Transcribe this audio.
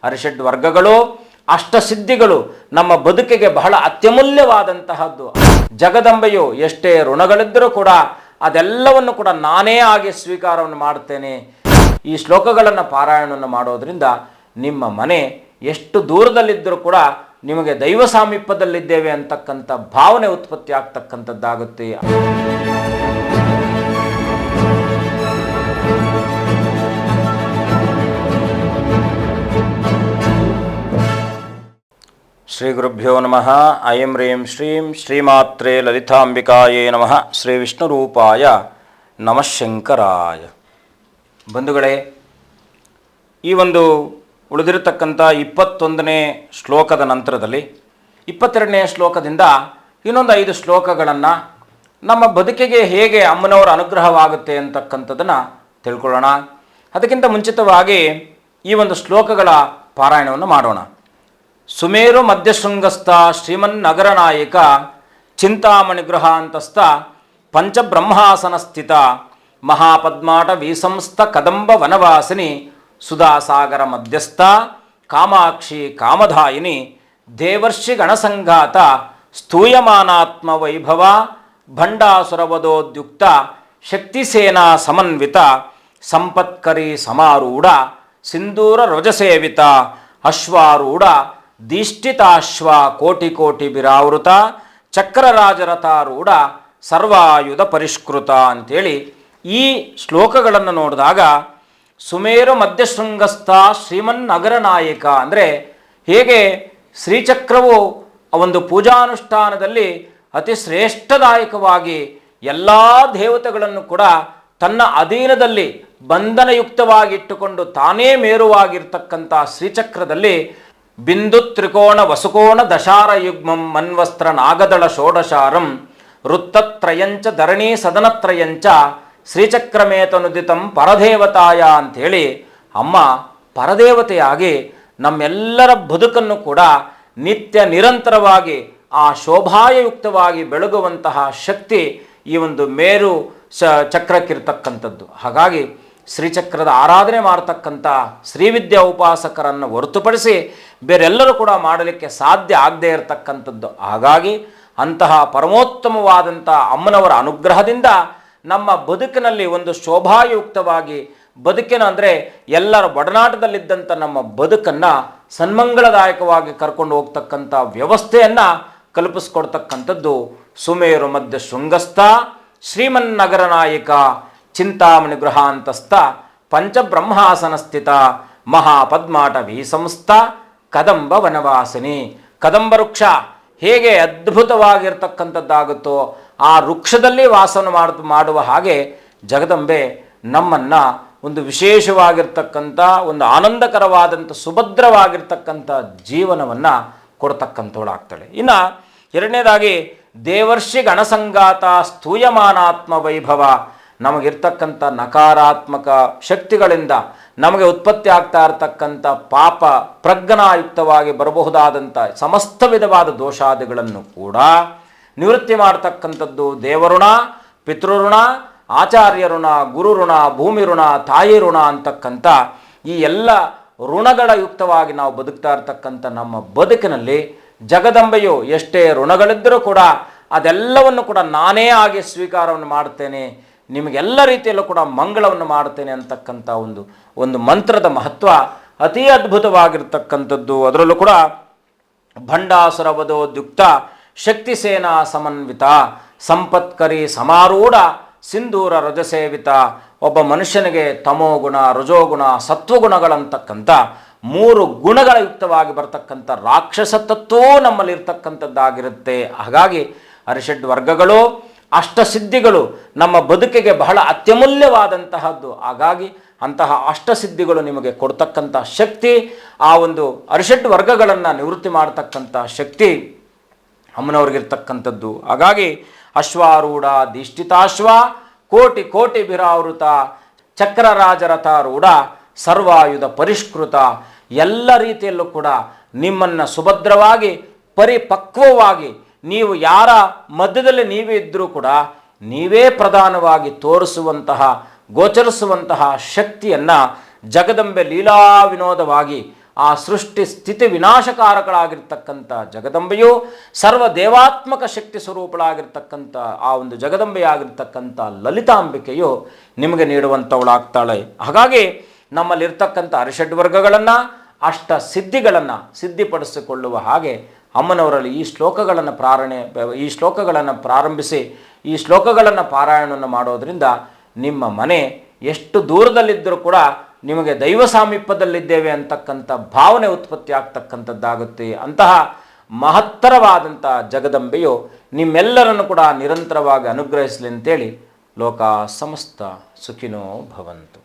ಅರಿಷಡ್ ವರ್ಗಗಳು, ಅಷ್ಟಸಿದ್ಧಿಗಳು ನಮ್ಮ ಬದುಕಿಗೆ ಬಹಳ ಅತ್ಯಮೂಲ್ಯವಾದಂತಹದ್ದು. ಜಗದಂಬೆಯು ಎಷ್ಟೇ ಋಣಗಳಿದ್ದರೂ ಕೂಡ ಅದೆಲ್ಲವನ್ನು ಕೂಡ ನಾನೇ ಆಗಿ ಸ್ವೀಕಾರವನ್ನು ಮಾಡ್ತೇನೆ. ಈ ಶ್ಲೋಕಗಳನ್ನು ಪಾರಾಯಣವನ್ನು ಮಾಡೋದ್ರಿಂದ ನಿಮ್ಮ ಮನೆ ಎಷ್ಟು ದೂರದಲ್ಲಿದ್ದರೂ ಕೂಡ ನಿಮಗೆ ದೈವ ಸಾಮೀಪ್ಯದಲ್ಲಿದ್ದೇವೆ ಅಂತಕ್ಕಂಥ ಭಾವನೆ ಉತ್ಪತ್ತಿ ಆಗ್ತಕ್ಕಂಥದ್ದಾಗುತ್ತೆ. ಶ್ರೀ ಗುರುಭ್ಯೋ ನಮಃ. ಐಂ ಹ್ರೀಂ ಶ್ರೀಂ ಶ್ರೀಮಾತ್ರೇ ಲಲಿತಾಂಬಿಕಾಯೇ ನಮಃ. ಶ್ರೀ ವಿಷ್ಣುರೂಪಾಯ ನಮಃ ಶಂಕರಾಯ. ಬಂಧುಗಳೇ, ಈ ಒಂದು ಉಳಿದಿರತಕ್ಕಂಥ 21ನೇ ಶ್ಲೋಕದ ನಂತರದಲ್ಲಿ 22ನೇ ಶ್ಲೋಕದಿಂದ ಇನ್ನೊಂದು 5 ಶ್ಲೋಕಗಳನ್ನು ನಮ್ಮ ಬದುಕಿಗೆ ಹೇಗೆ ಅಮ್ಮನವರ ಅನುಗ್ರಹವಾಗುತ್ತೆ ಅಂತಕ್ಕಂಥದ್ದನ್ನು ತಿಳ್ಕೊಳ್ಳೋಣ. ಅದಕ್ಕಿಂತ ಮುಂಚಿತವಾಗಿ ಈ ಒಂದು ಶ್ಲೋಕಗಳ ಪಾರಾಯಣವನ್ನು ಮಾಡೋಣ. ಸುಮೇರು ಮಧ್ಯಶೃಂಗಸ್ಥ ಶ್ರೀಮನ್ನಗರ ನಾಯಕ ಚಿಂತಾಮಣಿ ಗೃಹಾಂತಸ್ಥ ಪಂಚಬ್ರಹ್ಮಾಸನ ಸ್ಥಿತ ಮಹಾಪದ್ಮಾಟ ವಿಸಂಸ್ಥ ಕದಂಬ ವನವಾಸಿನಿ ಸುಧಾಸಾಗರ ಮಧ್ಯಸ್ಥ ಕಾಮಾಕ್ಷಿ ಕಾಮಧಾಯಿನಿ ದೇವರ್ಷಿ ಗಣಸಂಘಾತ ಸ್ತೂಯಮಾನಾತ್ಮ ವೈಭವ ಭಂಡಾಸುರವದೋದ್ಯುಕ್ತ ಶಕ್ತಿಸೇನಾ ಸಮನ್ವಿತ ಸಂಪತ್ಕರಿ ಸಮಾರೂಢ ಸಿಂಧೂರ ರಜಸೇವಿತ ಅಶ್ವಾರೂಢ ದೀಷ್ಟಿತಾಶ್ವ ಕೋಟಿ ಕೋಟಿ ಬಿರಾವೃತ ಚಕ್ರರಾಜರಥಾರೂಢ ಸರ್ವಾಯುಧ ಪರಿಷ್ಕೃತ ಅಂಥೇಳಿ ಈ ಶ್ಲೋಕಗಳನ್ನು ನೋಡಿದಾಗ ಸುಮೇರು ಮಧ್ಯಶೃಂಗಸ್ಥ ಶ್ರೀಮನ್ನಗರ ನಾಯಕ ಅಂದರೆ ಹೇಗೆ ಶ್ರೀಚಕ್ರವು ಒಂದು ಪೂಜಾನುಷ್ಠಾನದಲ್ಲಿ ಅತಿ ಶ್ರೇಷ್ಠದಾಯಕವಾಗಿ ಎಲ್ಲ ದೇವತೆಗಳನ್ನು ಕೂಡ ತನ್ನ ಅಧೀನದಲ್ಲಿ ಬಂಧನಯುಕ್ತವಾಗಿಟ್ಟುಕೊಂಡು ತಾನೇ ಮೇರುವಾಗಿರ್ತಕ್ಕಂಥ ಶ್ರೀಚಕ್ರದಲ್ಲಿ ಬಿಂದು ತ್ರಿಕೋಣ ವಸುಕೋಣ ದಶಾರ ಯುಗ್ಮಂ ಮನ್ವಸ್ತ್ರ ನಾಗದಳ ಷೋಡಶಾರಂ ವೃತ್ತತ್ರಯಂಚ ಧರಣಿ ಸದನತ್ರಯಂಚ ಶ್ರೀಚಕ್ರಮೇತನುದಿತಂ ಪರದೇವತಾಯ ಅಂಥೇಳಿ ಅಮ್ಮ ಪರದೇವತೆಯಾಗಿ ನಮ್ಮೆಲ್ಲರ ಬದುಕನ್ನು ಕೂಡ ನಿತ್ಯ ನಿರಂತರವಾಗಿ ಆ ಶೋಭಾಯಯುಕ್ತವಾಗಿ ಬೆಳಗುವಂತಹ ಶಕ್ತಿ ಈ ಒಂದು ಮೇರು ಚಕ್ರಕ್ಕಿರ್ತಕ್ಕಂಥದ್ದು. ಹಾಗಾಗಿ ಶ್ರೀಚಕ್ರದ ಆರಾಧನೆ ಮಾಡತಕ್ಕಂಥ ಶ್ರೀವಿದ್ಯಾ ಉಪಾಸಕರನ್ನು ಹೊರತುಪಡಿಸಿ ಬೇರೆಲ್ಲರೂ ಕೂಡ ಮಾಡಲಿಕ್ಕೆ ಸಾಧ್ಯ ಆಗದೇ ಇರತಕ್ಕಂಥದ್ದು. ಹಾಗಾಗಿ ಅಂತಹ ಪರಮೋತ್ತಮವಾದಂಥ ಅಮ್ಮನವರ ಅನುಗ್ರಹದಿಂದ ನಮ್ಮ ಬದುಕಿನಲ್ಲಿ ಒಂದು ಶೋಭಾಯುಕ್ತವಾಗಿ ಬದುಕಿನ ಅಂದರೆ ಎಲ್ಲರ ಒಡನಾಟದಲ್ಲಿದ್ದಂಥ ನಮ್ಮ ಬದುಕನ್ನು ಸನ್ಮಂಗಳದಾಯಕವಾಗಿ ಕರ್ಕೊಂಡು ಹೋಗ್ತಕ್ಕಂಥ ವ್ಯವಸ್ಥೆಯನ್ನು ಕಲ್ಪಿಸ್ಕೊಡ್ತಕ್ಕಂಥದ್ದು ಸುಮೇರು ಮಧ್ಯ ಶೃಂಗಸ್ಥ ಶ್ರೀಮನ್ನಗರ ನಾಯಕ ಚಿಂತಾಮಣಿ ಗೃಹಾಂತಸ್ಥ ಪಂಚಬ್ರಹ್ಮಾಸನ ಸ್ಥಿತ ಮಹಾಪದ್ಮಾಟ ವಿಸಂಸ್ಥ ಕದಂಬ ವನವಾಸಿನಿ. ಕದಂಬ ವೃಕ್ಷ ಹೇಗೆ ಅದ್ಭುತವಾಗಿರ್ತಕ್ಕಂಥದ್ದಾಗುತ್ತೋ ಆ ವೃಕ್ಷದಲ್ಲಿ ವಾಸನ ಮಾಡುವ ಹಾಗೆ ಜಗದಂಬೆ ನಮ್ಮನ್ನು ಒಂದು ವಿಶೇಷವಾಗಿರ್ತಕ್ಕಂಥ ಒಂದು ಆನಂದಕರವಾದಂಥ ಸುಭದ್ರವಾಗಿರ್ತಕ್ಕಂಥ ಜೀವನವನ್ನು ಕೊಡ್ತಕ್ಕಂಥವಳಾಗ್ತಾಳೆ. ಇನ್ನು ಎರಡನೇದಾಗಿ ದೇವರ್ಷಿ ಗಣಸಂಗಾತ ಸ್ತೂಯಮಾನಾತ್ಮ ವೈಭವ. ನಮಗಿರ್ತಕ್ಕಂಥ ನಕಾರಾತ್ಮಕ ಶಕ್ತಿಗಳಿಂದ ನಮಗೆ ಉತ್ಪತ್ತಿ ಆಗ್ತಾ ಇರತಕ್ಕಂಥ ಪಾಪ ಪ್ರಜ್ಞಾಯುಕ್ತವಾಗಿ ಬರಬಹುದಾದಂಥ ಸಮಸ್ತ ವಿಧವಾದ ದೋಷಾದಿಗಳನ್ನು ಕೂಡ ನಿವೃತ್ತಿ ಮಾಡ್ತಕ್ಕಂಥದ್ದು ದೇವಋಣ, ಪಿತೃಋಣ, ಆಚಾರ್ಯ ಋಣ, ಗುರು ಋಣ, ಭೂಮಿ ಋಣ, ತಾಯಿ ಋಣ ಅಂತಕ್ಕಂಥ ಈ ಎಲ್ಲ ಋಣಗಳ ಯುಕ್ತವಾಗಿ ನಾವು ಬದುಕ್ತಾ ಇರ್ತಕ್ಕಂಥ ನಮ್ಮ ಬದುಕಿನಲ್ಲಿ ಜಗದಂಬೆಯು ಎಷ್ಟೇ ಋಣಗಳಿದ್ದರೂ ಕೂಡ ಅದೆಲ್ಲವನ್ನು ಕೂಡ ನಾನೇ ಆಗಿ ಸ್ವೀಕಾರವನ್ನು ಮಾಡ್ತೇನೆ, ನಿಮಗೆಲ್ಲ ರೀತಿಯಲ್ಲೂ ಕೂಡ ಮಂಗಳವನ್ನು ಮಾಡ್ತೇನೆ ಅಂತಕ್ಕಂಥ ಒಂದು ಮಂತ್ರದ ಮಹತ್ವ ಅತೀ ಅದ್ಭುತವಾಗಿರ್ತಕ್ಕಂಥದ್ದು. ಅದರಲ್ಲೂ ಕೂಡ ಭಂಡಾಸುರವದೋದ್ಯುಕ್ತ ಶಕ್ತಿಸೇನಾ ಸಮನ್ವಿತ ಸಂಪತ್ಕರಿ ಸಮಾರೂಢ ಸಿಂಧೂರ ರಜಸೇವಿತ. ಒಬ್ಬ ಮನುಷ್ಯನಿಗೆ ತಮೋಗುಣ, ರಜೋಗುಣ, ಸತ್ವಗುಣಗಳಂತಕ್ಕಂಥ 3 ಗುಣಗಳ ಯುಕ್ತವಾಗಿ ಬರ್ತಕ್ಕಂಥ ರಾಕ್ಷಸ ತತ್ವವೂ ನಮ್ಮಲ್ಲಿ ಇರ್ತಕ್ಕಂಥದ್ದಾಗಿರುತ್ತೆ. ಹಾಗಾಗಿ ಅರಿಷಡ್ ವರ್ಗಗಳು, ಅಷ್ಟಸಿದ್ಧಿಗಳು ನಮ್ಮ ಬದುಕಿಗೆ ಬಹಳ ಅತ್ಯಮೂಲ್ಯವಾದಂತಹದ್ದು. ಹಾಗಾಗಿ ಅಂತಹ ಅಷ್ಟಸಿದ್ಧಿಗಳು ನಿಮಗೆ ಕೊಡ್ತಕ್ಕಂಥ ಶಕ್ತಿ, ಆ ಒಂದು ಅರಿಷಡ್ ವರ್ಗಗಳನ್ನು ನಿವೃತ್ತಿ ಮಾಡತಕ್ಕಂಥ ಶಕ್ತಿ ಅಮ್ಮನವ್ರಿಗಿರ್ತಕ್ಕಂಥದ್ದು. ಹಾಗಾಗಿ ಅಶ್ವಾರೂಢ ದೀಷ್ಟಿತಾಶ್ವ ಕೋಟಿ ಕೋಟಿ ಬಿರಾವೃತ ಚಕ್ರರಾಜರಥಾರೂಢ ಸರ್ವಾಯುಧ ಪರಿಷ್ಕೃತ. ಎಲ್ಲ ರೀತಿಯಲ್ಲೂ ಕೂಡ ನಿಮ್ಮನ್ನು ಸುಭದ್ರವಾಗಿ ಪರಿಪಕ್ವವಾಗಿ ನೀವು ಯಾರ ಮಧ್ಯದಲ್ಲಿ ನೀವೇ ಇದ್ದರೂ ಕೂಡ ನೀವೇ ಪ್ರಧಾನವಾಗಿ ತೋರಿಸುವಂತಹ ಗೋಚರಿಸುವಂತಹ ಶಕ್ತಿಯನ್ನು ಜಗದಂಬೆ ಲೀಲಾ ವಿನೋದವಾಗಿ ಆ ಸೃಷ್ಟಿ ಸ್ಥಿತಿ ವಿನಾಶಕಾರಕಳಾಗಿರ್ತಕ್ಕಂಥ ಜಗದಂಬೆಯು ಸರ್ವ ದೇವಾತ್ಮಕ ಶಕ್ತಿ ಸ್ವರೂಪಳಾಗಿರ್ತಕ್ಕಂಥ ಆ ಒಂದು ಜಗದಂಬೆಯಾಗಿರ್ತಕ್ಕಂಥ ಲಲಿತಾಂಬಿಕೆಯು ನಿಮಗೆ ನೀಡುವಂಥವಳಾಗ್ತಾಳೆ. ಹಾಗಾಗಿ ನಮ್ಮಲ್ಲಿರ್ತಕ್ಕಂಥ ಅರಿಷಡ್ವರ್ಗಗಳನ್ನು ಅಷ್ಟ ಸಿದ್ಧಿಗಳನ್ನು ಸಿದ್ಧಿಪಡಿಸಿಕೊಳ್ಳುವ ಹಾಗೆ ಅಮ್ಮನವರಲ್ಲಿ ಈ ಶ್ಲೋಕಗಳನ್ನು ಪ್ರಾರಂಭಿಸಿ ಈ ಶ್ಲೋಕಗಳನ್ನು ಪಾರಾಯಣವನ್ನು ಮಾಡೋದರಿಂದ ನಿಮ್ಮ ಮನೆ ಎಷ್ಟು ದೂರದಲ್ಲಿದ್ದರೂ ಕೂಡ ನಿಮಗೆ ದೈವ ಸಾಮೀಪ್ಯದಲ್ಲಿದ್ದೇವೆ ಅಂತಕ್ಕಂಥ ಭಾವನೆ ಉತ್ಪತ್ತಿ ಆಗ್ತಕ್ಕಂಥದ್ದಾಗುತ್ತೆ. ಅಂತಹ ಮಹತ್ತರವಾದಂಥ ಜಗದಂಬೆಯು ನಿಮ್ಮೆಲ್ಲರನ್ನು ಕೂಡ ನಿರಂತರವಾಗಿ ಅನುಗ್ರಹಿಸಲಿ ಅಂತೇಳಿ ಲೋಕ ಸಮಸ್ತ ಸುಖಿನೋ ಭವಂತು.